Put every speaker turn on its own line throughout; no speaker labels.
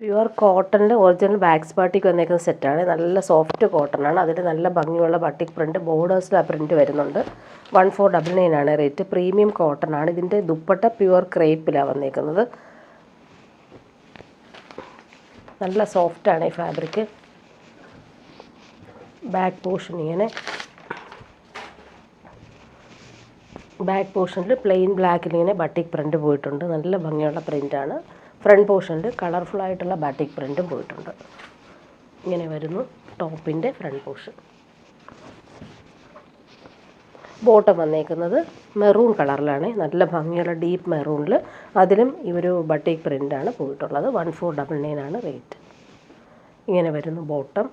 Pure കോട്ടണിൽ original wax batik വന്നേക്കുന്ന സെറ്റാണ്. നല്ല സോഫ്റ്റ് കോട്ടണാണ്. അതിൽ നല്ല ഭംഗിയുള്ള ബട്ടിക് പ്രിൻറ്റ്, ബോർഡേഴ്സിൽ ആ പ്രിൻറ്റ് വരുന്നുണ്ട്. 1499 ആണ് റേറ്റ്. പ്രീമിയം കോട്ടൺ ആണ്. ഇതിൻ്റെ ദുപ്പട്ട പ്യുവർ ക്രേപ്പിലാണ് വന്നേക്കുന്നത്. നല്ല സോഫ്റ്റാണ് ഈ ഫാബ്രിക്. ബാക്ക് പോർഷൻ ഇങ്ങനെ, ബാക്ക് പോർഷനിൽ പ്ലെയിൻ ബ്ലാക്കിൽ ഇങ്ങനെ ബട്ടിക് പ്രിൻറ്റ് പോയിട്ടുണ്ട്. നല്ല ഭംഗിയുള്ള പ്രിൻ്റാണ്. ഫ്രണ്ട് പോർഷനിൽ കളർഫുൾ ആയിട്ടുള്ള ബാറ്റിക് പ്രിൻറ്റും പോയിട്ടുണ്ട്. ഇങ്ങനെ വരുന്നു ടോപ്പിൻ്റെ ഫ്രണ്ട് പോർഷൻ. ബോട്ടം വന്നേക്കുന്നത് മെറൂൺ കളറിലാണ്. നല്ല ഭംഗിയുള്ള ഡീപ്പ് മെറൂണിൽ അതിലും ഈ ഒരു ബട്ടിക് പ്രിൻ്റാണ് പോയിട്ടുള്ളത്. 1499 ആണ് റേറ്റ്. ഇങ്ങനെ വരുന്നു ബോട്ടം.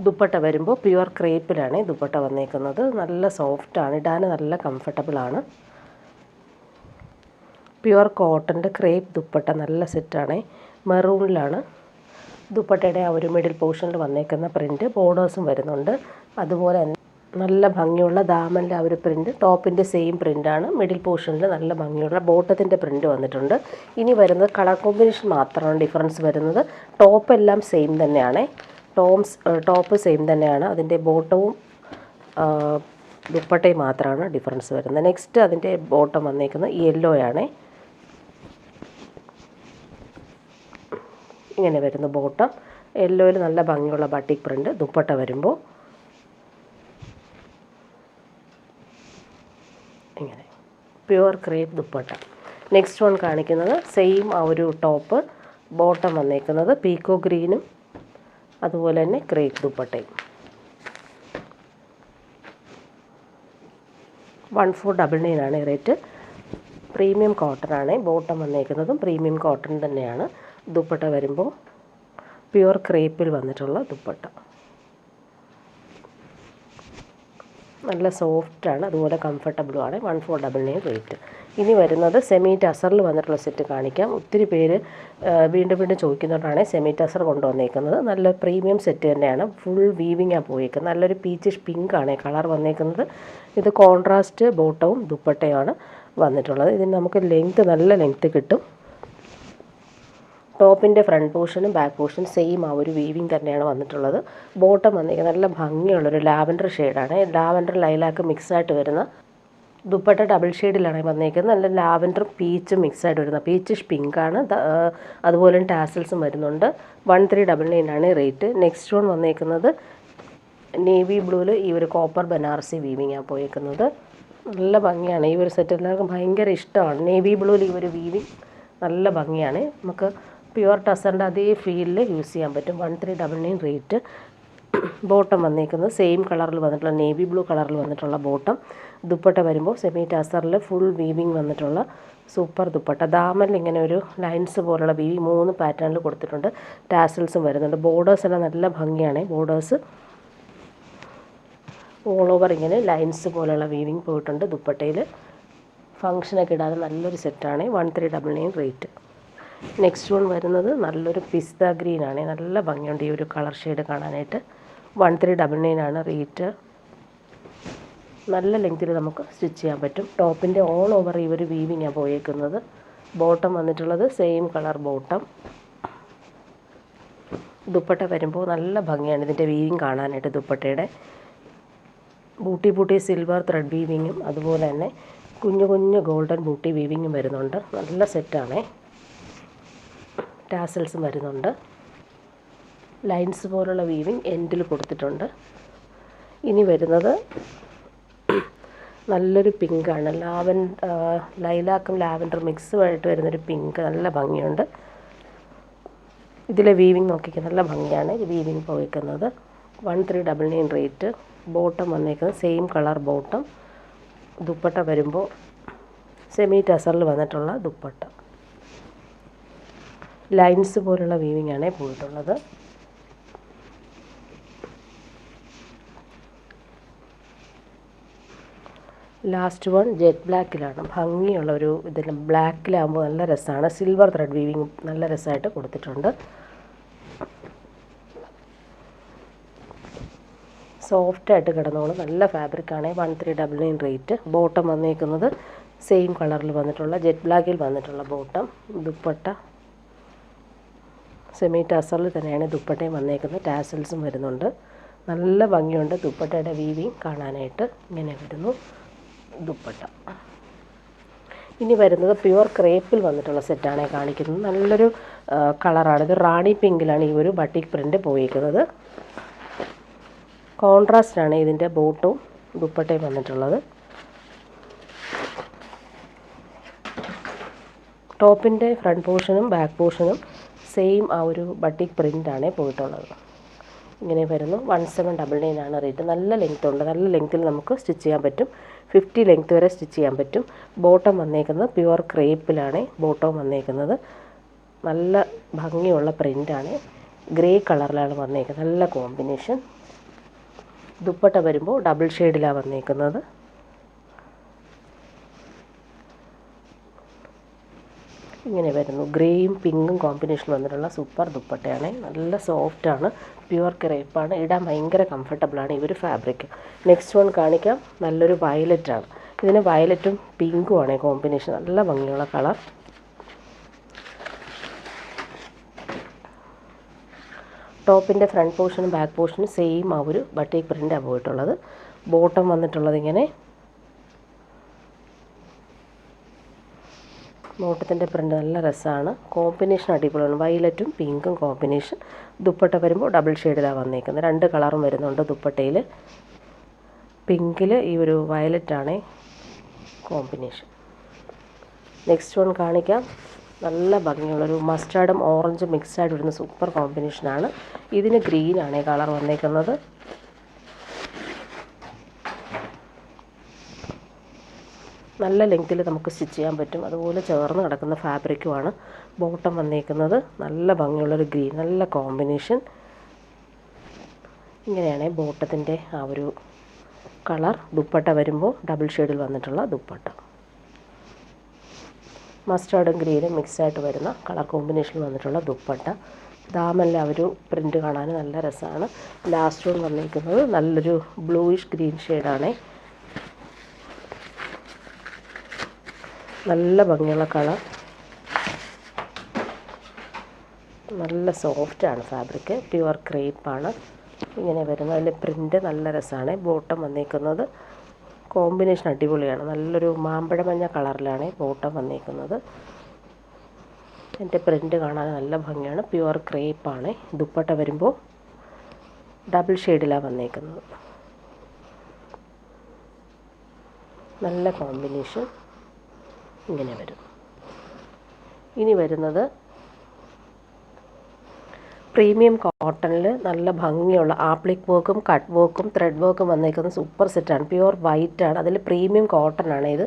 ദുപ്പട്ട വരുമ്പോൾ പ്യുവർ ക്രേപ്പിലാണ് ദുപ്പട്ട വന്നേക്കുന്നത്. നല്ല സോഫ്റ്റാണ്, ഇടാൻ നല്ല കംഫർട്ടബിളാണ്. പ്യുവർ കോട്ടൻ്റെ ക്രേപ്പ് ദുപ്പട്ട നല്ല സെറ്റാണ്. മെറൂണിലാണ് ദുപ്പട്ടയുടെ ആ ഒരു മിഡിൽ പോർഷനിൽ വന്നേക്കുന്ന പ്രിൻറ്റ്. ബോർഡേഴ്സും വരുന്നുണ്ട്. അതുപോലെ തന്നെ നല്ല ഭംഗിയുള്ള ദാമൻ്റെ ആ ഒരു പ്രിൻറ്റ്. ടോപ്പിൻ്റെ സെയിം പ്രിൻ്റാണ്. മിഡിൽ പോർഷനിൽ നല്ല ഭംഗിയുള്ള ബോട്ടത്തിൻ്റെ പ്രിൻറ്റ് വന്നിട്ടുണ്ട്. ഇനി വരുന്നത് കളർ കോമ്പിനേഷൻ മാത്രമാണ് ഡിഫറൻസ് വരുന്നത്. ടോപ്പ് എല്ലാം സെയിം തന്നെയാണ്. ടോപ്പ് സെയിം തന്നെയാണ്. അതിൻ്റെ ബോട്ടവും ദുപ്പട്ടയും മാത്രമാണ് ഡിഫറൻസ് വരുന്നത്. നെക്സ്റ്റ് അതിൻ്റെ ബോട്ടം വന്നേക്കുന്നത് യെല്ലോ ആണ്. ഇങ്ങനെ വരുന്നു ബോട്ടം. യെല്ലോയിൽ നല്ല ഭംഗിയുള്ള ബട്ടിക് പ്രിൻറ്റ്. ദുപ്പട്ട വരുമ്പോൾ ഇങ്ങനെ pure crepe dupatta. Next one കാണിക്കുന്നത് സെയിം ആ ഒരു ടോപ്പ്. ബോട്ടം വന്നേക്കുന്നത് പീക്കോ ഗ്രീനും അതുപോലെ തന്നെ ക്രേപ്പ് ദുപ്പട്ടയും. 1499 ആണ് റേറ്റ്. പ്രീമിയം കോട്ടൺ ആണ്. ബോട്ടം വന്നേക്കുന്നതും പ്രീമിയം കോട്ടൺ തന്നെയാണ്. ദുപ്പട്ട വരുമ്പോൾ പ്യുവർ ക്രേപ്പിൽ വന്നിട്ടുള്ള ദുപ്പട്ട. നല്ല സോഫ്റ്റാണ്, അതുപോലെ കംഫർട്ടബിളുമാണ്. 1499 റേറ്റ്. ഇനി വരുന്നത് സെമി ടസറിൽ വന്നിട്ടുള്ള സെറ്റ് കാണിക്കാം. ഒത്തിരി പേര് വീണ്ടും ചോദിക്കുന്നതുകൊണ്ടാണ് സെമി ടസർ കൊണ്ടുവന്നേക്കുന്നത്. നല്ല പ്രീമിയം സെറ്റ് തന്നെയാണ്. ഫുൾ വീവിങ്ങാണ് പോയേക്കുന്നത്. നല്ലൊരു പീച്ചിഷ് പിങ്ക് ആണ് കളർ വന്നേക്കുന്നത്. ഇത് കോൺട്രാസ്റ്റ് ബോട്ടവും ദുപ്പട്ടയുമാണ് വന്നിട്ടുള്ളത്. ഇതിന് നമുക്ക് നല്ല ലെങ്ത്ത് കിട്ടും. ടോപ്പിൻ്റെ ഫ്രണ്ട് പോർഷനും ബാക്ക് പോർഷനും സെയിം ആ ഒരു വീവിങ് തന്നെയാണ് വന്നിട്ടുള്ളത്. ബോട്ടം വന്നിരിക്കുന്നത് നല്ല ഭംഗിയുള്ളൊരു ലാവൻഡർ ഷെയ്ഡാണ്. ലാവൻഡർ ലൈലാക്ക് മിക്സായിട്ട് വരുന്ന ദുപ്പട്ട ഡബിൾ ഷെയ്ഡിലാണ് വന്നിരിക്കുന്നത്. നല്ല ലാവൻഡറും പീച്ചും മിക്സായിട്ട് വരുന്ന പീച്ചിഷ് പിങ്കാണ്. അതുപോലെ ടാസൽസും വരുന്നുണ്ട്. 1399 ആണ് റേറ്റ്. നെക്സ്റ്റ് വൺ വന്നേക്കുന്നത് നേവി ബ്ലൂവിൽ ഈ ഒരു കോപ്പർ ബനാറസി വീവിങ്ങാണ് പോയേക്കുന്നത്. നല്ല ഭംഗിയാണ്. ഈ ഒരു സെറ്റ് എല്ലാവർക്കും ഭയങ്കര ഇഷ്ടമാണ്. നേവി ബ്ലൂവിൽ ഈ ഒരു വീവിങ് നല്ല ഭംഗിയാണ്. നമുക്ക് പ്യുവർ ടസറിൻ്റെ അതേ ഫീലിൽ യൂസ് ചെയ്യാൻ പറ്റും. 1399 റേറ്റ്. ബോട്ടം വന്നേക്കുന്നത് സെയിം കളറിൽ വന്നിട്ടുള്ള നേവി ബ്ലൂ കളറിൽ വന്നിട്ടുള്ള ബോട്ടം. ദുപ്പട്ട വരുമ്പോൾ സെമി ടസറിൽ ഫുൾ വീവിങ് വന്നിട്ടുള്ള സൂപ്പർ ദുപ്പട്ട. ദാമനിൽ ഇങ്ങനെ ഒരു ലൈൻസ് പോലുള്ള വീവിങ് 3 പാറ്റേണിൽ കൊടുത്തിട്ടുണ്ട്. ടാസൽസും വരുന്നുണ്ട്. ബോർഡേഴ്സ് എല്ലാം നല്ല ഭംഗിയാണ്. ബോർഡേഴ്സ് ഓൾ ഓവർ ഇങ്ങനെ ലൈൻസ് പോലുള്ള വീവിങ് പോയിട്ടുണ്ട്. ദുപ്പട്ടയിൽ ഫങ്ഷനൊക്കെ ഇടാതെ നല്ലൊരു സെറ്റാണ്. 1399 റേറ്റ്. നെക്സ്റ്റ് വൺ വരുന്നത് നല്ലൊരു പിസ്ത ഗ്രീനാണ്. നല്ല ഭംഗിയുണ്ട് ഈ ഒരു കളർ ഷെയ്ഡ് കാണാനായിട്ട്. 1399 ആണ് റേറ്റ്. നല്ല ലെങ്ത്തിൽ നമുക്ക് സ്റ്റിച്ച് ചെയ്യാൻ പറ്റും. ടോപ്പിൻ്റെ ഓൾ ഓവർ ഈ ഒരു വീവിങ്ങാണ് പോയേക്കുന്നത്. ബോട്ടം വന്നിട്ടുള്ളത് സെയിം കളർ ബോട്ടം. ദുപ്പട്ട വരുമ്പോൾ നല്ല ഭംഗിയാണ് ഇതിൻ്റെ വീവിങ് കാണാനായിട്ട്. ദുപ്പട്ടയുടെ ബൂട്ടി സിൽവർ ത്രെഡ് വീവിങ്ങും അതുപോലെ തന്നെ കുഞ്ഞു ഗോൾഡൻ ബൂട്ടി വീവിങ്ങും വരുന്നുണ്ട്. നല്ല സെറ്റാണ്. ടാസൽസും വരുന്നുണ്ട്. ലൈൻസ് പോലുള്ള വീവിങ് എൻഡിൽ കൊടുത്തിട്ടുണ്ട്. ഇനി വരുന്നത് നല്ലൊരു പിങ്കാണ്. ലൈലാക്കും ലാവൻഡർ മിക്സുമായിട്ട് വരുന്നൊരു പിങ്ക്. നല്ല ഭംഗിയുണ്ട്. ഇതിലെ വീവിങ് നോക്കിക്കാൻ നല്ല ഭംഗിയാണ് ഈ വീവിങ് പോയിക്കുന്നത്. 1399 റേറ്റ്. ബോട്ടം വന്നേക്കുന്നത് സെയിം കളർ ബോട്ടം. ദുപ്പട്ട വരുമ്പോൾ സെമി ടസറിൽ വന്നിട്ടുള്ള ദുപ്പട്ട. ലൈൻസ് പോലുള്ള വീവിങ് ആണ് പോയിട്ടുള്ളത്. ലാസ്റ്റ് വൺ ജെറ്റ് ബ്ലാക്കിലാണ്. ഭംഗിയുള്ള ഒരു ഇതിൽ ബ്ലാക്കിലാകുമ്പോൾ നല്ല രസമാണ്. സിൽവർ ത്രെഡ് വീവിങ് നല്ല രസമായിട്ട് കൊടുത്തിട്ടുണ്ട്. സോഫ്റ്റായിട്ട് കിടന്നോളും. നല്ല ഫാബ്രിക്കാണ്. 1399 റേറ്റ്. ബോട്ടം വന്നേക്കുന്നത് സെയിം കളറിൽ വന്നിട്ടുള്ള ജെറ്റ് ബ്ലാക്കിൽ വന്നിട്ടുള്ള ബോട്ടം. ദുപ്പട്ട സെമി ടാസറിൽ തന്നെയാണ് ദുപ്പട്ടയും വന്നേക്കുന്നത്. ടാസൽസും വരുന്നുണ്ട്. നല്ല ഭംഗിയുണ്ട് ദുപ്പട്ടയുടെ വീവിങ് കാണാനായിട്ട്. ഇങ്ങനെ വരുന്നു ദുപ്പട്ട. ഇനി വരുന്നത് പ്യുവർ ക്രേപ്പിൽ വന്നിട്ടുള്ള സെറ്റാണ് കാണിക്കുന്നത്. നല്ലൊരു കളറാണ്. ഇത് റാണി പിങ്കിലാണ് ഈ ഒരു ബട്ടിക് പ്രിൻ്റ് പോയിരിക്കുന്നത്. കോൺട്രാസ്റ്റാണ് ഇതിൻ്റെ ബോട്ടും ദുപ്പട്ടയും വന്നിട്ടുള്ളത്. ടോപ്പിൻ്റെ ഫ്രണ്ട് പോർഷനും ബാക്ക് പോർഷനും സെയിം ആ ഒരു ബട്ടിക് പ്രിൻ്റാണ് പോയിട്ടുള്ളത്. ഇങ്ങനെ വരുന്നു. 1799 ആണ് റേറ്റ്. നല്ല ലെങ്ത് ഉണ്ട്. നല്ല ലെങ്ത്തിൽ നമുക്ക് സ്റ്റിച്ച് ചെയ്യാൻ പറ്റും. 50 ലെങ്ത് വരെ സ്റ്റിച്ച് ചെയ്യാൻ പറ്റും. ബോട്ടം വന്നേക്കുന്നത് പ്യുവർ ക്രേപ്പിലാണ് ബോട്ടം വന്നേക്കുന്നത്. നല്ല ഭംഗിയുള്ള പ്രിൻ്റാണ്. ഗ്രേ കളറിലാണ് വന്നേക്കുന്നത്. നല്ല കോമ്പിനേഷൻ. ദുപ്പട്ട വരുമ്പോൾ ഡബിൾ ഷെയ്ഡിലാണ് വന്നേക്കുന്നത്. ഇങ്ങനെ വരുന്നു. ഗ്രേയും പിങ്കും കോമ്പിനേഷൻ വന്നിട്ടുള്ള സൂപ്പർ ദുപ്പട്ടയാണ്. നല്ല സോഫ്റ്റാണ്. പ്യുവർ ക്രേപ്പാണ്. ഇടാൻ ഭയങ്കര കംഫർട്ടബിളാണ് ഈ ഒരു ഫാബ്രിക്. നെക്സ്റ്റ് വൺ കാണിക്കാം. നല്ലൊരു വയലറ്റാണ്. ഇതിന് വയലറ്റും പിങ്കും ആണ് കോമ്പിനേഷൻ. നല്ല ഭംഗിയുള്ള കളർ. ടോപ്പിൻ്റെ ഫ്രണ്ട് പോർഷനും ബാക്ക് പോർഷനും സെയിം ആ ഒരു ബട്ടിക് പ്രിൻ്റാണ് പോയിട്ടുള്ളത്. ബോട്ടം വന്നിട്ടുള്ളത് ഇങ്ങനെ. ബോട്ടത്തിൻ്റെ പ്രിൻ്റ് നല്ല രസമാണ്. കോമ്പിനേഷൻ അടിപൊളിയാണ്. വയലറ്റും പിങ്കും കോമ്പിനേഷൻ. ദുപ്പട്ട വരുമ്പോൾ ഡബിൾ ഷെയ്ഡിലാണ് വന്നേക്കുന്നത്. 2 കളറും വരുന്നുണ്ട് ദുപ്പട്ടയിൽ. പിങ്കിൽ ഈ ഒരു വയലറ്റാണ് കോമ്പിനേഷൻ. നെക്സ്റ്റ് വൺ കാണിക്കാം. നല്ല ഭംഗിയുള്ളൊരു മസ്റ്റാർഡും ഓറഞ്ചും മിക്സായിട്ട് വരുന്ന സൂപ്പർ കോമ്പിനേഷനാണ്. ഇതിന് ഗ്രീനാണ് കളർ വന്നേക്കുന്നത്. നല്ല ലെങ്ത്തിൽ നമുക്ക് സ്റ്റിച്ച് ചെയ്യാൻ പറ്റും. അതുപോലെ ചേർന്ന് കിടക്കുന്ന ഫാബ്രിക്കുമാണ്. ബോട്ടം വന്നേക്കുന്നത് നല്ല ഭംഗിയുള്ളൊരു ഗ്രീൻ. നല്ല കോമ്പിനേഷൻ. ഇങ്ങനെയാണ് ബോട്ടത്തിൻ്റെ ആ ഒരു കളർ. ദുപ്പട്ട വരുമ്പോൾ ഡബിൾ ഷെയ്ഡിൽ വന്നിട്ടുള്ള ദുപ്പട്ട. മസ്റ്റാർഡും ഗ്രീനും മിക്സായിട്ട് വരുന്ന കളർ കോമ്പിനേഷനിൽ വന്നിട്ടുള്ള ദുപ്പട്ട. ദാമല്ല ഒരു പ്രിൻ്റ് കാണാൻ നല്ല രസമാണ്. ലാസ്റ്റ് വൺ വന്നിരിക്കുന്നത് നല്ലൊരു ബ്ലൂയിഷ് ഗ്രീൻ ഷെയ്ഡാണ്. നല്ല ഭംഗിയുള്ള കളർ. നല്ല സോഫ്റ്റാണ് ഫാബ്രിക്. പ്യുവർ ക്രേപ്പാണ്. ഇങ്ങനെ വരുന്നത്. അതിൽ പ്രിൻ്റ് നല്ല രസമാണ്. ബോട്ടം വന്നേക്കുന്നത് കോമ്പിനേഷൻ അടിപൊളിയാണ്. നല്ലൊരു മാമ്പഴ മഞ്ഞ കളറിലാണ് ബോട്ടം വന്നേക്കുന്നത്. എൻ്റെ പ്രിൻ്റ് കാണാൻ നല്ല ഭംഗിയാണ്. പ്യുവർ ക്രേപ്പാണ്. ദുപ്പട്ട വരുമ്പോൾ ഡബിൾ ഷെയ്ഡിലാണ് വന്നേക്കുന്നത്. നല്ല കോമ്പിനേഷൻ. ഇങ്ങനെ വരും. ഇനി വരുന്നത് പ്രീമിയം കോട്ടണിൽ നല്ല ഭംഗിയുള്ള ആപ്ലിക് വർക്കും കട്ട് വർക്കും ത്രെഡ് വർക്കും വന്നേക്കുന്ന സൂപ്പർ സെറ്റാണ്. പ്യുവർ വൈറ്റാണ്. അതിൽ പ്രീമിയം കോട്ടണാണ് ഇത്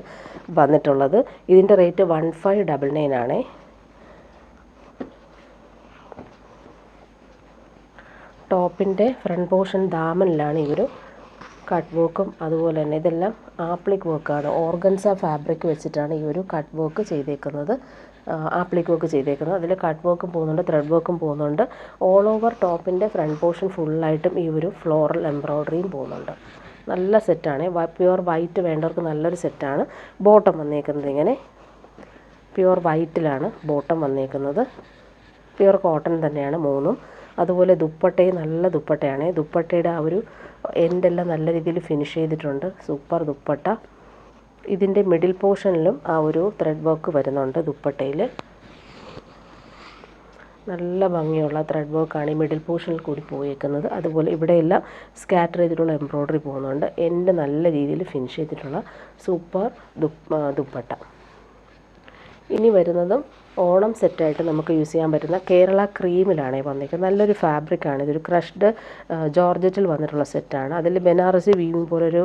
വന്നിട്ടുള്ളത്. ഇതിൻ്റെ റേറ്റ് 1599 ആണ്. ടോപ്പിൻ്റെ ഫ്രണ്ട് പോർഷൻ ദാമനിലാണ് ഈ ഒരു കട്ട് വർക്കും അതുപോലെ തന്നെ ഇതെല്ലാം ആപ്ലിക് വർക്കാണ്. ഓർഗൻസ ഫാബ്രിക് വെച്ചിട്ടാണ് ഈ ഒരു കട്ട് വർക്ക് ചെയ്തേക്കുന്നത്. ആപ്ലിക് വർക്ക് ചെയ്തേക്കുന്നത്. അതിൽ കട്ട് വർക്കും പോകുന്നുണ്ട്, ത്രെഡ് വർക്കും പോകുന്നുണ്ട്. ഓൾ ഓവർ ടോപ്പിൻ്റെ ഫ്രണ്ട് പോർഷൻ ഫുള്ളായിട്ടും ഈ ഒരു ഫ്ലോറൽ എംബ്രോയ്ഡറിയും പോകുന്നുണ്ട്. നല്ല സെറ്റാണ്. പ്യുവർ വൈറ്റ് വേണ്ടവർക്ക് നല്ലൊരു സെറ്റാണ്. ബോട്ടം വന്നേക്കുന്നത് ഇങ്ങനെ പ്യുവർ വൈറ്റിലാണ് ബോട്ടം വന്നേക്കുന്നത്. പ്യുവർ കോട്ടൺ തന്നെയാണ് മൂന്നും. അതുപോലെ ദുപ്പട്ടയും നല്ല ദുപ്പട്ടയാണ്. ദുപ്പട്ടയുടെ ആ ഒരു എൻഡെല്ലാം നല്ല രീതിയിൽ ഫിനിഷ് ചെയ്തിട്ടുണ്ട്. സൂപ്പർ ദുപ്പട്ട. ഇതിൻ്റെ മിഡിൽ പോർഷനിലും ആ ഒരു ത്രെഡ് വർക്ക് വരുന്നുണ്ട് ദുപ്പട്ടയിൽ. നല്ല ഭംഗിയുള്ള ത്രെഡ് വർക്കാണ് ഈ മിഡിൽ പോർഷനിൽ കൂടി പോയേക്കുന്നത്. അതുപോലെ ഇവിടെയെല്ലാം സ്കാറ്റർ ചെയ്തിട്ടുള്ള എംബ്രോയ്ഡറി പോകുന്നുണ്ട്. എൻഡ് നല്ല രീതിയിൽ ഫിനിഷ് ചെയ്തിട്ടുള്ള സൂപ്പർ ദുപ്പട്ട. ഇനി വരുന്നതും ഓണം സെറ്റായിട്ട് നമുക്ക് യൂസ് ചെയ്യാൻ പറ്റുന്ന കേരള ക്രീമിലാണ് വന്നിരിക്കുന്നത്. നല്ലൊരു ഫാബ്രിക്കാണ്. ഇതൊരു ക്രഷ്ഡ് ജോർജറ്റിൽ വന്നിട്ടുള്ള സെറ്റാണ്. അതിൽ ബനാറസി വീവിങ് പോലൊരു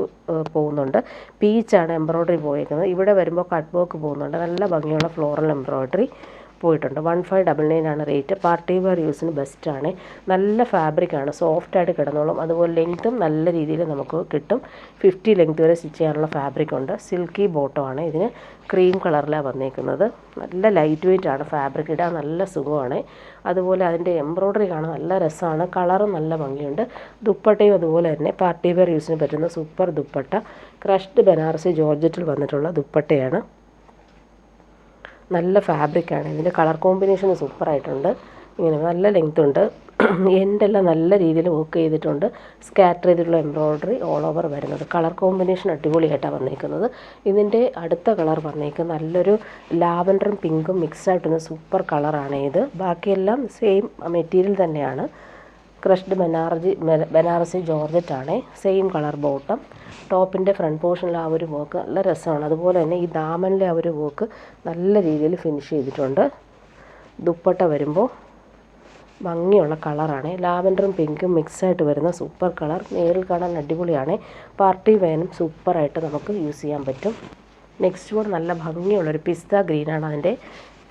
പോകുന്നുണ്ട്. പീച്ചാണ് എംബ്രോയ്ഡറി പോയിരിക്കുന്നത്. ഇവിടെ വരുമ്പോൾ കട്ട് വർക്ക് പോകുന്നുണ്ട്. നല്ല ഭംഗിയുള്ള ഫ്ലോറൽ എംബ്രോയ്ഡറി പോയിട്ടുണ്ട്. 1599 ആണ് റേറ്റ്. പാർട്ടി വെയർ യൂസിന് ബെസ്റ്റാണ്. നല്ല ഫാബ്രിക്കാണ്. സോഫ്റ്റായിട്ട് കിടന്നോളും. അതുപോലെ ലെങ്ത്തും നല്ല രീതിയിൽ നമുക്ക് കിട്ടും. 50 ലെങ്ത് വരെ സ്റ്റിച്ച് ചെയ്യാനുള്ള ഫാബ്രിക് ഉണ്ട്. സിൽക്കി ബോട്ടമാണ്. ഇതിന് ക്രീം കളറിലാണ് വന്നേക്കുന്നത്. നല്ല ലൈറ്റ് വെയിറ്റ് ആണ് ഫാബ്രിക്. ഇടാൻ നല്ല സുഖമാണ്. അതുപോലെ അതിൻ്റെ എംബ്രോയ്ഡറി കാണാൻ നല്ല രസമാണ്. കളറും നല്ല ഭംഗിയുണ്ട്. ദുപ്പട്ടയും അതുപോലെ തന്നെ പാർട്ടി വെയർ യൂസിന് പറ്റുന്ന സൂപ്പർ ദുപ്പട്ട. ക്രഷ്ഡ് ബനാറസി ജോർജറ്റിൽ വന്നിട്ടുള്ള ദുപ്പട്ടയാണ്. നല്ല ഫാബ്രിക്കാണ്. ഇതിൻ്റെ കളർ കോമ്പിനേഷൻ സൂപ്പറായിട്ടുണ്ട്. ഇങ്ങനെ നല്ല ലെങ്ത് ഉണ്ട്. എൻഡെല്ലാം നല്ല രീതിയിൽ വർക്ക് ചെയ്തിട്ടുണ്ട്. സ്കാറ്റർ ചെയ്തിട്ടുള്ള എംബ്രോയ്ഡറി ഓൾ ഓവർ വരുന്നത്. കളർ കോമ്പിനേഷൻ അടിപൊളിയായിട്ടാണ് വന്നിരിക്കുന്നത്. ഇതിൻ്റെ അടുത്ത കളർ വന്നേക്കുന്നത് നല്ലൊരു ലാവൻഡറും പിങ്കും മിക്സായിട്ടുള്ള സൂപ്പർ കളറാണ് ഇത്. ബാക്കിയെല്ലാം സെയിം മെറ്റീരിയൽ തന്നെയാണ്. ക്രഷ്ഡ് ബനാറസി ജോർജറ്റാണ്. Same colour bottom. ടോപ്പിൻ്റെ ഫ്രണ്ട് പോർഷനിൽ ആ ഒരു വർക്ക് നല്ല രസമാണ്. അതുപോലെ തന്നെ ഈ ദാമനിലെ ആ ഒരു വർക്ക് നല്ല രീതിയിൽ ഫിനിഷ് ചെയ്തിട്ടുണ്ട്. ദുപ്പട്ട വരുമ്പോൾ ഭംഗിയുള്ള കളറാണ്. ലാവൻഡറും പിങ്കും മിക്സായിട്ട് വരുന്ന സൂപ്പർ കളർ. നേരിൽ കാണാൻ അടിപൊളിയാണ്. പാർട്ടി വേനും സൂപ്പറായിട്ട് നമുക്ക് യൂസ് ചെയ്യാൻ പറ്റും. നെക്സ്റ്റ് വൺ നല്ല ഭംഗിയുള്ളൊരു പിസ്ത ഗ്രീനാണ് അതിൻ്റെ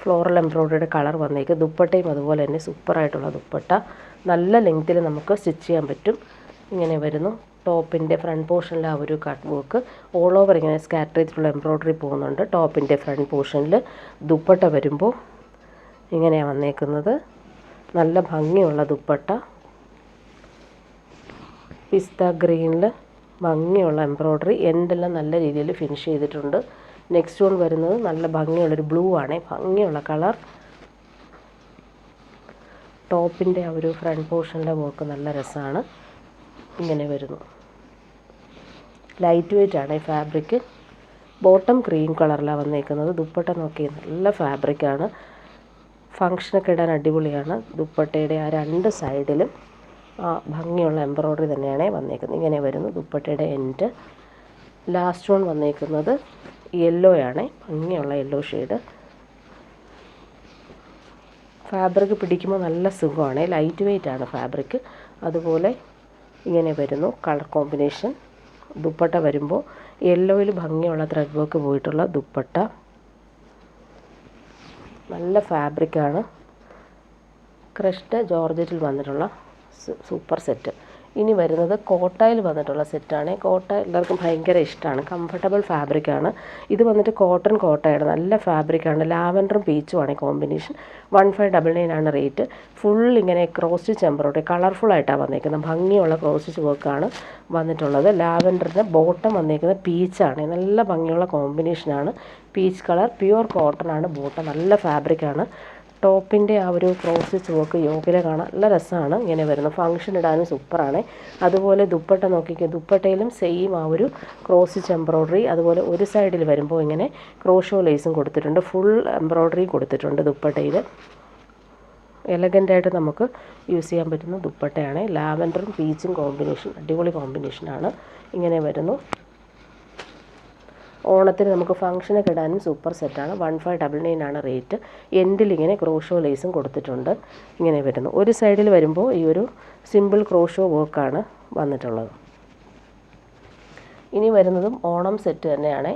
ഫ്ലോറൽ എംബ്രോയ്ഡറിയുടെ കളർ വന്നേക്ക്. ദുപ്പട്ടയും അതുപോലെ തന്നെ സൂപ്പറായിട്ടുള്ള ദുപ്പട്ട. നല്ല ലെങ്ത്തിൽ നമുക്ക് സ്റ്റിച്ച് ചെയ്യാൻ പറ്റും. ഇങ്ങനെ വരുന്നു. ടോപ്പിൻ്റെ ഫ്രണ്ട് പോർഷനിൽ ആ ഒരു കട്ട് വർക്ക് ഓൾ ഓവർ ഇങ്ങനെ സ്കാറ്റർ ചെയ്തിട്ടുള്ള എംബ്രോയ്ഡറി പോകുന്നുണ്ട്. ടോപ്പിൻ്റെ ഫ്രണ്ട് പോർഷനിൽ ദുപ്പട്ട വരുമ്പോൾ ഇങ്ങനെയാണ് വന്നേക്കുന്നത്. നല്ല ഭംഗിയുള്ള ദുപ്പട്ട. പിസ്ത ഗ്രീനിൽ ഭംഗിയുള്ള എംബ്രോയ്ഡറി. എൻഡെല്ലാം നല്ല രീതിയിൽ ഫിനിഷ് ചെയ്തിട്ടുണ്ട്. നെക്സ്റ്റ് വൺ വരുന്നത് നല്ല ഭംഗിയുള്ളൊരു ബ്ലൂ ആണ്. ഭംഗിയുള്ള കളർ. ടോപ്പിൻ്റെ ആ ഒരു ഫ്രണ്ട് പോർഷനിലെ വർക്ക് നല്ല രസമാണ്. ഇങ്ങനെ വരുന്നു. ലൈറ്റ് വെയ്റ്റ് ആണ് ഈ ഫാബ്രിക്. ബോട്ടം ക്രീം കളറിലാണ് വന്നേക്കുന്നത്. ദുപ്പട്ട നോക്കി നല്ല ഫാബ്രിക്കാണ്. ഫങ്ഷനൊക്കെ ഇടാൻ അടിപൊളിയാണ്. ദുപ്പട്ടയുടെ ആ രണ്ട് സൈഡിലും ഭംഗിയുള്ള എംബ്രോയ്ഡറി തന്നെയാണ് വന്നേക്കുന്നത്. ഇങ്ങനെ വരുന്നു ദുപ്പട്ടയുടെ എൻഡ്. ലാസ്റ്റ് വൺ വന്നേക്കുന്നത് യെല്ലോ ആണ്. ഭംഗിയുള്ള യെല്ലോ ഷെയ്ഡ്. ഫാബ്രിക് പിടിക്കുമ്പോൾ നല്ല സുഖമാണ്. ലൈറ്റ് വെയ്റ്റ് ആണ് ഫാബ്രിക്. അതുപോലെ ഇങ്ങനെ വരുന്നു കളർ കോമ്പിനേഷൻ. ദുപ്പട്ട വരുമ്പോൾ യെല്ലോയിൽ ഭംഗിയുള്ള ത്രെഡ് വർക്ക് പോയിട്ടുള്ള ദുപ്പട്ട. നല്ല ഫാബ്രിക്കാണ്. ക്രഷ്ഡ് ജോർജറ്റിൽ വന്നിട്ടുള്ള സൂപ്പർ സെറ്റ്. ഇനി വരുന്നത് കോട്ടയിൽ വന്നിട്ടുള്ള സെറ്റാണ്. കോട്ട എല്ലാവർക്കും ഭയങ്കര ഇഷ്ടമാണ്. കംഫർട്ടബിൾ ഫാബ്രിക്കാണ്. ഇത് വന്നിട്ട് കോട്ടയാണ്. നല്ല ഫാബ്രിക്കാണ്. ലാവൻഡറും പീച്ചുമാണ് കോമ്പിനേഷൻ. 1599 ആണ് റേറ്റ്. ഫുൾ ഇങ്ങനെ ക്രോസ് സ്റ്റിച്ച് എംബ്രോയ്ഡറി കളർഫുള്ളായിട്ടാണ് വന്നേക്കുന്നത്. ഭംഗിയുള്ള ക്രോസ് സ്റ്റിച്ച് വർക്കാണ് വന്നിട്ടുള്ളത്. ലാവൻഡറിൻ്റെ ബോട്ടം വന്നേക്കുന്നത് പീച്ചാണ്. നല്ല ഭംഗിയുള്ള കോമ്പിനേഷനാണ്. Peach colour. പ്യുവർ കോട്ടൺ ആണ് ബോട്ടം. നല്ല ഫാബ്രിക്കാണ്. ടോപ്പിൻ്റെ ആ ഒരു ക്രോസ് സ്റ്റിച്ച് വർക്ക് യോക്കിൽ കാണാൻ നല്ല രസമാണ്. ഇങ്ങനെ വരുന്നു. ഫങ്ഷൻ ഇടാനും സൂപ്പറാണ്. അതുപോലെ ദുപ്പട്ട നോക്കിക്കുക. ദുപ്പട്ടയിലും സെയിം ആ ഒരു ക്രോസ് സ്റ്റിച്ച് എംബ്രോയ്ഡറി. അതുപോലെ ഒരു സൈഡിൽ വരുമ്പോൾ ഇങ്ങനെ ക്രോഷോ ലേസും കൊടുത്തിട്ടുണ്ട്. ഫുൾ എംബ്രോയ്ഡറി കൊടുത്തിട്ടുണ്ട് ദുപ്പട്ടയിൽ. എലഗൻ്റായിട്ട് നമുക്ക് യൂസ് ചെയ്യാൻ പറ്റുന്ന ദുപ്പട്ടയാണ്. ലാവൻഡറും പീച്ചും കോമ്പിനേഷൻ അടിപൊളി കോമ്പിനേഷനാണ്. ഇങ്ങനെ വരുന്നു. ഓണത്തിന് നമുക്ക് ഫംഗ്ഷനൊക്കെ ഇടാനും സൂപ്പർ സെറ്റാണ്. 1599 ആണ് റേറ്റ്. എൻഡിൽ ഇങ്ങനെ ക്രോഷോ ലേസും കൊടുത്തിട്ടുണ്ട്. ഇങ്ങനെ വരുന്നു. ഒരു സൈഡിൽ വരുമ്പോൾ ഈ ഒരു സിമ്പിൾ ക്രോഷോ വർക്കാണ് വന്നിട്ടുള്ളത്. ഇനി വരുന്നതും ഓണം സെറ്റ് തന്നെയാണ്.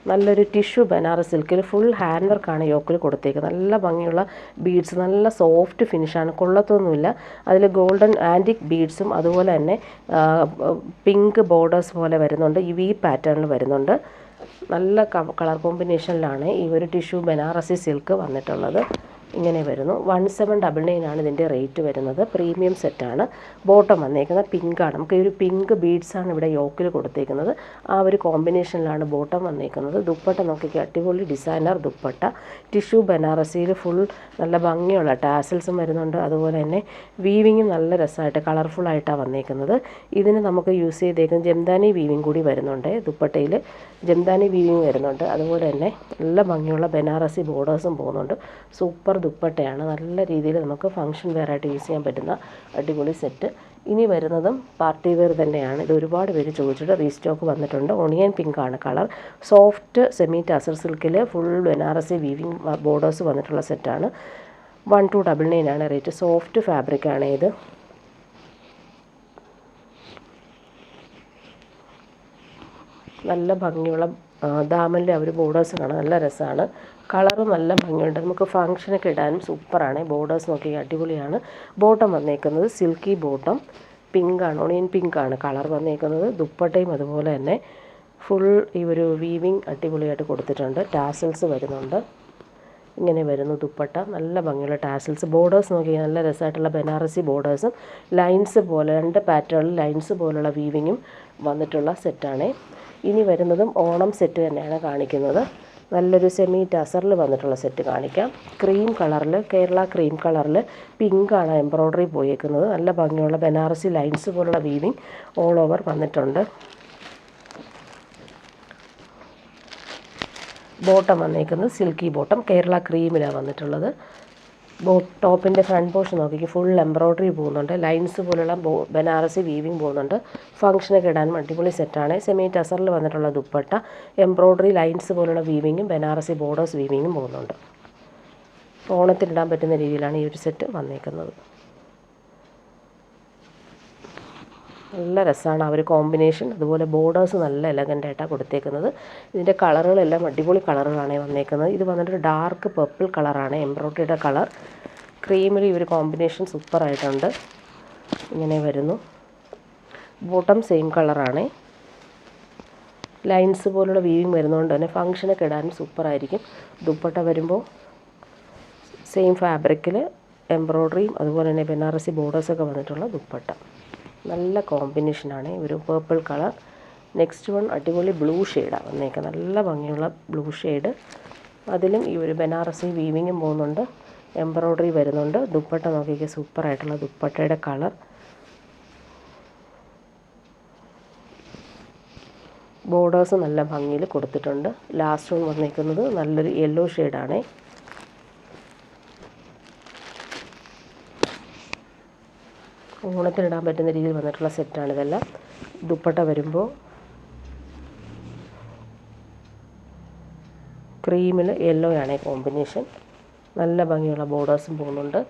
നല്ലൊരു ടിഷ്യൂ ബനാറസ് സിൽക്കിൽ ഫുൾ ഹാൻഡ് വർക്കാണ് യോക്കിൽ കൊടുത്തേക്കുന്നത്. നല്ല ഭംഗിയുള്ള ബീഡ്സ്. നല്ല സോഫ്റ്റ് ഫിനിഷാണ്. കൊള്ളത്തൊന്നുമില്ല. അതിൽ ഗോൾഡൻ ആൻറ്റിക് ബീഡ്സും അതുപോലെ തന്നെ പിങ്ക് ബോർഡേഴ്സ് പോലെ വരുന്നുണ്ട്. ഈ വി പാറ്റേണിൽ വരുന്നുണ്ട്. നല്ല കളർ കോമ്പിനേഷനിലാണ് ഈ ഒരു ടിഷ്യൂ ബനാറസി സിൽക്ക് വന്നിട്ടുള്ളത്. ഇങ്ങനെ വരുന്നു. 1799 ആണ് ഇതിൻ്റെ റേറ്റ് വരുന്നത്. പ്രീമിയം സെറ്റാണ്. ബോട്ടം വന്നേക്കുന്നത് പിങ്കാണ്. നമുക്ക് ഈ ഒരു പിങ്ക് ബീഡ്സാണ് ഇവിടെ യോക്കിൽ കൊടുത്തേക്കുന്നത്. ആ ഒരു കോമ്പിനേഷനിലാണ് ബോട്ടം വന്നേക്കുന്നത്. ദുപ്പട്ട നോക്കിക്കുക. അടിപൊളി ഡിസൈനർ ദുപ്പട്ട. ടിഷ്യൂ ബനാറസിയിൽ ഫുൾ നല്ല ഭംഗിയുള്ള ടാസൽസും വരുന്നുണ്ട്. അതുപോലെ തന്നെ വീവിങ്ങും നല്ല രസമായിട്ട് കളർഫുള്ളായിട്ടാണ് വന്നേക്കുന്നത്. ഇതിന് നമുക്ക് യൂസ് ചെയ്തേക്കുന്നത് ജംദാനി വീവിങ് കൂടി വരുന്നുണ്ട്. ദുപ്പട്ടയിൽ ജംദാനി വീവിങ് വരുന്നുണ്ട്. അതുപോലെ തന്നെ നല്ല ഭംഗിയുള്ള ബനാറസി ബോർഡേഴ്സും പോകുന്നുണ്ട്. സൂപ്പർ ദുപ്പട്ടയാണ്. നല്ല രീതിയിൽ നമുക്ക് ഫംഗ്ഷൻ വെയറായിട്ട് യൂസ് ചെയ്യാൻ പറ്റുന്ന അടിപൊളി സെറ്റ്. ഇനി വരുന്നതും പാർട്ടി വെയർ തന്നെയാണ്. ഇത് ഒരുപാട് പേര് ചോദിച്ചിട്ട് റീസ്റ്റോക്ക് വന്നിട്ടുണ്ട്. ഓണിയൻ പിങ്ക് ആണ് കളർ. സോഫ്റ്റ് സെമി ടസർ സിൽക്കിൽ ഫുൾ ബനാറസി വീവിങ് ബോർഡേഴ്സ് വന്നിട്ടുള്ള സെറ്റാണ്. 1299 ആണ് റേറ്റ്. സോഫ്റ്റ് ഫാബ്രിക്കാണ് ഇത്. നല്ല ഭംഗിയുള്ള ദാമനിലെ ആ ഒരു ബോർഡേഴ്സ് കാണാൻ നല്ല രസമാണ്. കളറും നല്ല ഭംഗിയുണ്ട്. നമുക്ക് ഫങ്ഷനൊക്കെ ഇടാനും സൂപ്പറാണ്. ബോർഡേഴ്സ് നോക്കി അടിപൊളിയാണ്. ബോട്ടം വന്നേക്കുന്നത് സിൽക്കി ബോട്ടം. പിങ്കാണ്. ഓണിയൻ പിങ്കാണ് കളർ വന്നേക്കുന്നത്. ദുപ്പട്ടയും അതുപോലെ തന്നെ ഫുൾ ഈ ഒരു വീവിങ് അടിപൊളിയായിട്ട് കൊടുത്തിട്ടുണ്ട്. ടാസൽസ് വരുന്നുണ്ട്. ഇങ്ങനെ വരുന്നു ദുപ്പട്ട. നല്ല ഭംഗിയുള്ള ടാസൽസ്. ബോർഡേഴ്സ് നോക്കി നല്ല രസമായിട്ടുള്ള ബനാറസി ബോർഡേഴ്സും ലൈൻസ് പോലെ 2 പാറ്റേണിൽ ലൈൻസ് പോലുള്ള വീവിങ്ങും വന്നിട്ടുള്ള സെറ്റാണ്. ഇനി വരുന്നതും ഓണം സെറ്റ് തന്നെയാണ് കാണിക്കുന്നത്. നല്ലൊരു സെമി ടസറിൽ വന്നിട്ടുള്ള സെറ്റ് കാണിക്കാം. ക്രീം കളറിൽ, കേരള ക്രീം കളറിൽ പിങ്കാണ് എംബ്രോയ്ഡറി പോയേക്കുന്നത്. നല്ല ഭംഗിയുള്ള ബനാറസി ലൈൻസ് പോലുള്ള വീവിങ് ഓൾ ഓവർ വന്നിട്ടുണ്ട്. ബോട്ടം വന്നേക്കുന്നത് സിൽക്കി ബോട്ടം, കേരള ക്രീമിലാണ് വന്നിട്ടുള്ളത്. ടോപ്പിൻ്റെ ഫ്രണ്ട് പോർഷൻ നോക്കിക്ക് ഫുൾ എംബ്രോയ്ഡറി പോകുന്നുണ്ട്. ലൈൻസ് പോലുള്ള ബനാറസി വീവിങ് പോകുന്നുണ്ട്. ഫംഗ്ഷനൊക്കെ ഇടാൻ അടിപൊളി സെറ്റാണ്. സെമി ടസറിൽ വന്നിട്ടുള്ള ദുപ്പട്ട, എംബ്രോയ്ഡറി ലൈൻസ് പോലുള്ള വീവിങ്ങും ബനാറസി ബോർഡേഴ്സ് വീവിങ്ങും പോകുന്നുണ്ട്. ഓണത്തിനിടാൻ പറ്റുന്ന രീതിയിലാണ് ഈ ഒരു സെറ്റ് വന്നേക്കുന്നത്. നല്ല രസമാണ് ആ ഒരു കോമ്പിനേഷൻ. അതുപോലെ ബോർഡേഴ്സ് നല്ല എലഗൻ്റായിട്ടാണ് കൊടുത്തേക്കുന്നത്. ഇതിൻ്റെ കളറുകളെല്ലാം അടിപൊളി കളറുകളാണ് വന്നേക്കുന്നത്. ഇത് വന്നിട്ട് ഡാർക്ക് പർപ്പിൾ കളറാണ് എംബ്രോയ്ഡറിയുടെ കളർ. ക്രീമിൽ ഈ ഒരു കോമ്പിനേഷൻ സൂപ്പറായിട്ടുണ്ട്. ഇങ്ങനെ വരുന്നു. ബോട്ടം സെയിം കളറാണ്. ലൈൻസ് പോലുള്ള വീവിങ് വരുന്നതുകൊണ്ട് തന്നെ ഫംഗ്ഷനൊക്കെ ഇടാനും സൂപ്പറായിരിക്കും. ദുപ്പട്ട വരുമ്പോൾ സെയിം ഫാബ്രിക്കിൽ എംബ്രോയ്ഡറിയും അതുപോലെ തന്നെ ബനാറസി ബോർഡേഴ്സൊക്കെ വന്നിട്ടുള്ള ദുപ്പട്ട. നല്ല കോമ്പിനേഷനാണ് ഒരു പേർപ്പിൾ കളർ. നെക്സ്റ്റ് വൺ അടിപൊളി ബ്ലൂ ഷെയ്ഡാണ് വന്നേക്കുന്നത്. നല്ല ഭംഗിയുള്ള ബ്ലൂ ഷെയ്ഡ്. അതിലും ഈ ഒരു ബനാറസി വീവിങ്ങും പോകുന്നുണ്ട്, എംബ്രോയ്ഡറി വരുന്നുണ്ട്. ദുപ്പട്ട നോക്കിയൊക്കെ സൂപ്പറായിട്ടുള്ള ദുപ്പട്ടയുടെ കളർ. ബോർഡേഴ്സ് നല്ല ഭംഗിയിൽ കൊടുത്തിട്ടുണ്ട്. ലാസ്റ്റ് വൺ വന്നേക്കുന്നത് നല്ലൊരു യെല്ലോ ഷെയ്ഡാണ്. ഓണത്തിനിടാൻ പറ്റുന്ന രീതിയിൽ വന്നിട്ടുള്ള സെറ്റാണ് ഇതെല്ലാം. ദുപ്പട്ട വരുമ്പോൾ ക്രീമിൽ യെല്ലോ ആണ് കോമ്പിനേഷൻ. നല്ല ഭംഗിയുള്ള ബോർഡേഴ്സും പോകുന്നുണ്ട്.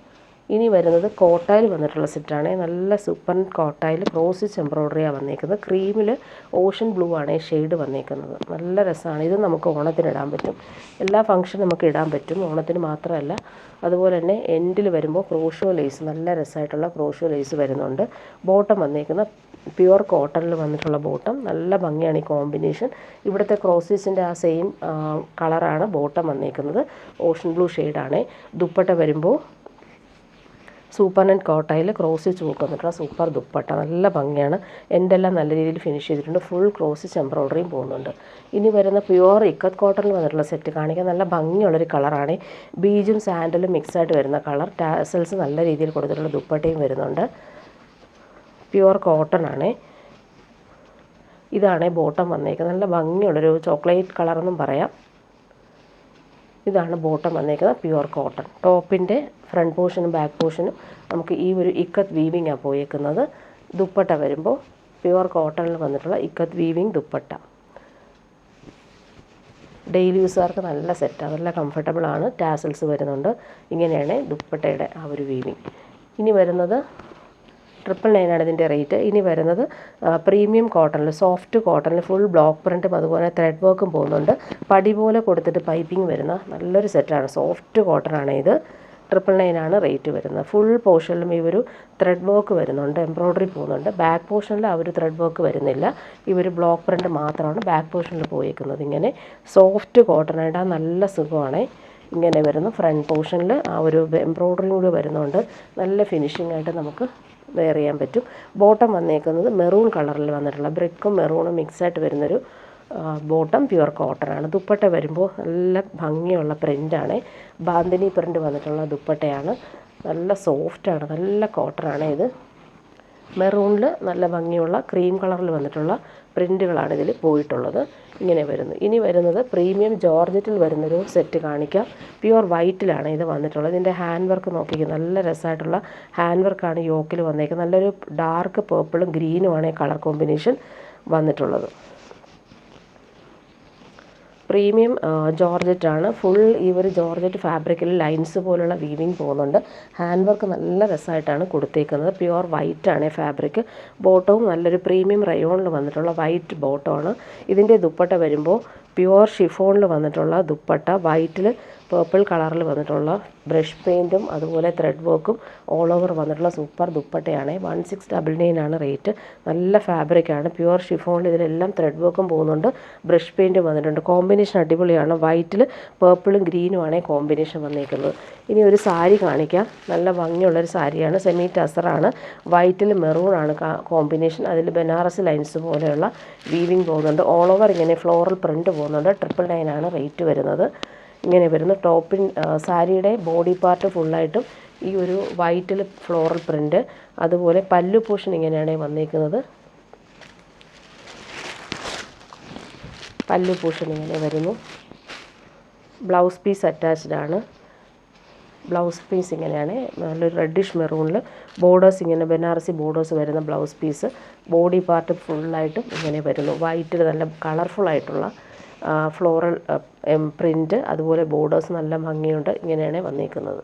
ഇനി വരുന്നത് കോട്ടായിൽ വന്നിട്ടുള്ള സെറ്റാണ്. നല്ല സൂപ്പർ കോട്ടായിൽ ക്രോസ് സ്റ്റിച്ച് എംബ്രോയ്ഡറിയാണ് വന്നേക്കുന്നത്. ക്രീമിൽ ഓഷൻ ബ്ലൂ ആണ് ഷെയ്ഡ് വന്നേക്കുന്നത്. നല്ല രസമാണ്. ഇത് നമുക്ക് ഓണത്തിന് ഇടാൻ പറ്റും. എല്ലാ ഫംഗ്ഷനും നമുക്ക് ഇടാൻ പറ്റും, ഓണത്തിന് മാത്രമല്ല. അതുപോലെ തന്നെ എൻഡിൽ വരുമ്പോൾ ക്രോഷോ ലേസ്, നല്ല രസമായിട്ടുള്ള ക്രോഷോ ലേസ് വരുന്നുണ്ട്. ബോട്ടം വന്നേക്കുന്ന പ്യുവർ കോട്ടണിൽ വന്നിട്ടുള്ള ബോട്ടം. നല്ല ഭംഗിയാണ് ഈ കോമ്പിനേഷൻ. ഇവിടുത്തെ ക്രോസ് സ്റ്റിച്ചിൻ്റെ ആ സെയിം കളറാണ് ബോട്ടം വന്നേക്കുന്നത്. ഓഷൻ ബ്ലൂ ഷെയ്ഡാണ്. ദുപ്പട്ട വരുമ്പോൾ സൂപ്പർ നെറ്റ് കോട്ടയിൽ ക്രോസ് സ്റ്റിച്ച് വന്നിട്ടുള്ള സൂപ്പർ ദുപ്പട്ട. നല്ല ഭംഗിയാണ്. എൻഡെല്ലാം നല്ല രീതിയിൽ ഫിനിഷ് ചെയ്തിട്ടുണ്ട്. ഫുൾ ക്രോസ് സ്റ്റിച്ച് എംബ്രോയ്ഡറിയും പോകുന്നുണ്ട്. ഇനി വരുന്ന പ്യുവർ ഇക്കത്ത് കോട്ടണിൽ വന്നിട്ടുള്ള സെറ്റ് കാണിക്കാൻ. നല്ല ഭംഗിയുള്ളൊരു കളറാണ്. ബീജും സാൻഡലും മിക്സായിട്ട് വരുന്ന കളർ. ടാസൽസ് നല്ല രീതിയിൽ കൊടുത്തിട്ടുള്ള ദുപ്പട്ടയും വരുന്നുണ്ട്. പ്യുവർ കോട്ടൺ ആണ്. ഇതാണ് ബോട്ടം വന്നേക്കുന്നത്. നല്ല ഭംഗിയുള്ളൊരു ചോക്ലേറ്റ് കളറെന്നും പറയാം. ഇതാണ് ബോട്ടം വന്നേക്കുന്നത്, പ്യുവർ കോട്ടൺ. ടോപ്പിൻ്റെ ഫ്രണ്ട് പോർഷനും ബാക്ക് പോർഷനും നമുക്ക് ഈ ഒരു ഇക്കത്ത് വീവിങ്ങാണ് പോയേക്കുന്നത്. ദുപ്പട്ട വരുമ്പോൾ പ്യുവർ കോട്ടണിൽ വന്നിട്ടുള്ള ഇക്കത്ത് വീവിങ് ദുപ്പട്ട. ഡെയിലി യൂസുകാർക്ക് നല്ല സെറ്റാണ്, നല്ല കംഫർട്ടബിളാണ്. ടാസൽസ് വരുന്നുണ്ട്. ഇങ്ങനെയാണ് ദുപ്പട്ടയുടെ ആ ഒരു വീവിങ്. ഇനി വരുന്നത് 999 ആണ് ഇതിൻ്റെ റേറ്റ്. ഇനി വരുന്നത് പ്രീമിയം കോട്ടണിൽ, സോഫ്റ്റ് കോട്ടണിൽ ഫുൾ ബ്ലോക്ക് പ്രിൻറ്റും അതുപോലെ ത്രെഡ് വർക്കും പോകുന്നുണ്ട്. പടി പോലെ കൊടുത്തിട്ട് പൈപ്പിംഗ് വരുന്ന നല്ലൊരു സെറ്റാണ്. സോഫ്റ്റ് കോട്ടണാണ് ഇത്. 999 ആണ് റേറ്റ് വരുന്നത്. ഫുൾ പോർഷനിലും ഈ ഒരു ത്രെഡ് വർക്ക് വരുന്നുണ്ട്, എംബ്രോയ്ഡറി പോകുന്നുണ്ട്. ബാക്ക് പോർഷനിൽ ആ ഒരു ത്രെഡ് വർക്ക് വരുന്നില്ല. ഈ ഒരു ബ്ലോക്ക് പ്രിൻറ്റ് മാത്രമാണ് ബാക്ക് പോർഷനിൽ പോയേക്കുന്നത്. ഇങ്ങനെ സോഫ്റ്റ് കോട്ടണായിട്ട് നല്ല സുഖമാണ്. ഇങ്ങനെ വരുന്നു. ഫ്രണ്ട് പോർഷനിൽ ആ ഒരു എംബ്രോയ്ഡറി കൂടി വരുന്നുണ്ട്. നല്ല ഫിനിഷിംഗ് ആയിട്ട് നമുക്ക് വെയർ ചെയ്യാൻ പറ്റും. ബോട്ടം വന്നേക്കുന്നത് മെറൂൺ കളറിൽ വന്നിട്ടുള്ള ബ്രിക്കും മെറൂണും മിക്സായിട്ട് വരുന്നൊരു ബോട്ടം പ്യുവർ കോട്ടനാണ്. ദുപ്പട്ട വരുമ്പോൾ നല്ല ഭംഗിയുള്ള പ്രിൻ്റാണ്. ബാന്തിനി പ്രിൻ്റ് വന്നിട്ടുള്ള ദുപ്പട്ടയാണ്. നല്ല സോഫ്റ്റാണ്, നല്ല കോട്ടനാണ് ഇത്. മെറൂണിൽ നല്ല ഭംഗിയുള്ള ക്രീം കളറിൽ വന്നിട്ടുള്ള പ്രിൻ്റുകളാണ് ഇതിൽ പോയിട്ടുള്ളത്. ഇങ്ങനെ വരുന്നു. ഇനി വരുന്നത് പ്രീമിയം ജോർജറ്റിൽ വരുന്നൊരു സെറ്റ് കാണിക്കാം. പ്യുവർ വൈറ്റിലാണ് ഇത് വന്നിട്ടുള്ളത്. ഇതിൻ്റെ ഹാൻഡ് വർക്ക് നോക്കിക്കുക, നല്ല രസമായിട്ടുള്ള ഹാൻഡ് വർക്കാണ് യോക്കിൽ വന്നേക്കുന്നത്. നല്ലൊരു ഡാർക്ക് പേർപ്പിളും ഗ്രീനുമാണ് ഈ കളർ കോമ്പിനേഷൻ വന്നിട്ടുള്ളത്. പ്രീമിയം ജോർജറ്റാണ്. ഫുൾ ഈ ഒരു ജോർജറ്റ് ഫാബ്രിക്കിൽ ലൈൻസ് പോലുള്ള വീവിങ് പോകുന്നുണ്ട്. ഹാൻഡ് വർക്ക് നല്ല രസമായിട്ടാണ് കൊടുത്തേക്കുന്നത്. Pure വൈറ്റാണ് fabric. ബോട്ടവും നല്ലൊരു പ്രീമിയം റയോണിൽ വന്നിട്ടുള്ള വൈറ്റ് ബോട്ടമാണ്. ഇതിൻ്റെ ദുപ്പട്ട വരുമ്പോൾ പ്യുവർ ഷിഫോണിൽ വന്നിട്ടുള്ള ദുപ്പട്ട, വൈറ്റിൽ പേർപ്പിൾ കളറിൽ വന്നിട്ടുള്ള ബ്രഷ് പെയിൻറ്റും അതുപോലെ ത്രെഡ് വർക്കും ഓൾ ഓവർ വന്നിട്ടുള്ള സൂപ്പർ ദുപ്പട്ടയാണ്. 1699 ആണ് റേറ്റ്. നല്ല ഫാബ്രിക്കാണ്. പ്യുവർ ഷിഫോണിൽ ഇതിലെല്ലാം ത്രെഡ് വർക്കും പോകുന്നുണ്ട്, ബ്രഷ് പെയിൻറ്റും വന്നിട്ടുണ്ട്. കോമ്പിനേഷൻ അടിപൊളിയാണ്. വൈറ്റിൽ പേർപ്പിളും ഗ്രീനുമാണ് കോമ്പിനേഷൻ വന്നിരിക്കുന്നത്. ഇനി ഒരു സാരി കാണിക്കാം. നല്ല ഭംഗിയുള്ളൊരു സാരിയാണ്. സെമി ടസറാണ്. വൈറ്റിൽ മെറൂണാണ് കോമ്പിനേഷൻ. അതിൽ ബനാറസ് ലൈൻസ് പോലെയുള്ള വീവിങ് പോകുന്നുണ്ട്. ഓൾ ഓവർ ഇങ്ങനെ ഫ്ലോറൽ പ്രിൻറ്റ് പോകുന്നുണ്ട്. 999 റേറ്റ് വരുന്നത്. ഇങ്ങനെ വരുന്നു. ടോപ്പിൻ സാരിയുടെ ബോഡി പാർട്ട് ഫുള്ളായിട്ടും ഈ ഒരു വൈറ്റിൽ ഫ്ലോറൽ പ്രിൻറ്റ്, അതുപോലെ പല്ലു പോർഷൻ ഇങ്ങനെയാണ് വന്നിരിക്കുന്നത്. പല്ലു പോർഷൻ ഇങ്ങനെ വരുന്നു. ബ്ലൗസ് പീസ് അറ്റാച്ച്ഡ് ആണ്. ബ്ലൗസ് പീസ് ഇങ്ങനെയാണ് നല്ലൊരു റെഡിഷ് മെറൂണിൽ ബോർഡേഴ്സ് ഇങ്ങനെ ബനാറസി ബോർഡേഴ്സ് വരുന്ന ബ്ലൗസ് പീസ്. ബോഡി പാർട്ട് ഫുള്ളായിട്ടും ഇങ്ങനെ വരുന്നു. വൈറ്റിൽ നല്ല കളർഫുള്ളായിട്ടുള്ള ഫ്ലോറൽ പ്രിൻറ്റ്, അതുപോലെ ബോർഡേഴ്സ് നല്ല ഭംഗിയുണ്ട്. ഇങ്ങനെയാണ് വന്നിരിക്കുന്നത്.